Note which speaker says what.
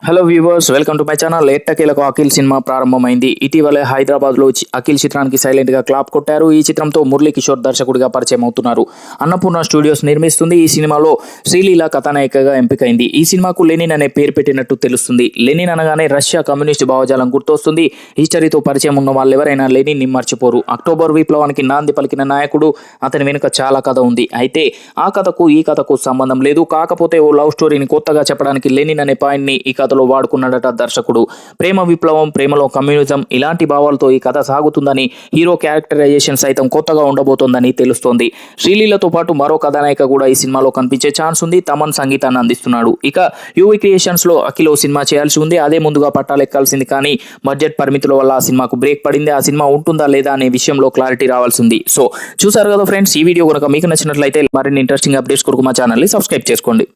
Speaker 1: Hello viewers, welcome to my channel. ఎట్టకేలకు Akhil cinema ప్రారంభమైంది. ఇటీవలే హైదరాబాద్లో అఖిల్ చిత్రానికి సైలెంట్గా క్లాప్ కొట్టారు. ఈ చిత్రంతో మురళీ కిషోర్ దర్శకుడిగా పరిచయం అవుతున్నారు. అన్నపూర్ణ స్టూడియోస్ నిర్మిస్తుంది. ఈ సినిమాలో శ్రీలీల కథానాయికగా ఎంపికైంది. ఈ సినిమాకు లెనిన్ అనే పేరు పెట్టినట్టు తెలుస్తుంది. లెనిన్ అనగానే రష్యా కమ్యూనిస్ట్ భావజాలం గుర్తొస్తుంది. హిస్టరీతో పరిచయం ఉన్న వాళ్ళెవరైనా లెనిన్ ని మర్చిపోరు. అక్టోబర్ విప్లవానికి నాంది పలికిన నాయకుడు. అతని వెనుక చాలా కథ ఉంది. అయితే ఆ కథకు ఈ కథకు సంబంధం లేదు. కాకపోతే ఓ లవ్ స్టోరీని కొత్తగా చెప్పడానికి లెనిన్ అనే పాయింట్ ని ఈ కథలో వాడుకున్నాడట దర్శకుడు. ప్రేమ విప్లవం, ప్రేమలో కమ్యూనిజం ఇలాంటి భావాలతో ఈ కథ సాగుతుందని, హీరో క్యారెక్టరైజేషన్ సైతం కొత్తగా ఉండబోతోందని తెలుస్తోంది. శ్రీలీలతో పాటు మరో కథానాయిక కూడా ఈ సినిమాలో కనిపించే ఛాన్స్ ఉంది. తమన్ సంగీతాన్ని అందిస్తున్నాడు. ఇక యూవీ క్రియేషన్స్ లో అఖిల్ సినిమా చేయాల్సి ఉంది. అదే ముందుగా పట్టాలెక్కాల్సింది. కానీ బడ్జెట్ పరిమితుల వల్ల ఆ సినిమాకు బ్రేక్ పడింది. ఆ సినిమా ఉంటుందా లేదా అనే విషయంలో క్లారిటీ రావాల్సింది. సో చూసారు కదా ఫ్రెండ్స్, ఈ వీడియో కనుక మీకు నచ్చినట్లయితే మరిన్ని ఇంట్రెస్టింగ్ అప్డేట్స్ కొరకు మా ఛానల్ ని సబ్స్క్రైబ్ చేసుకోండి.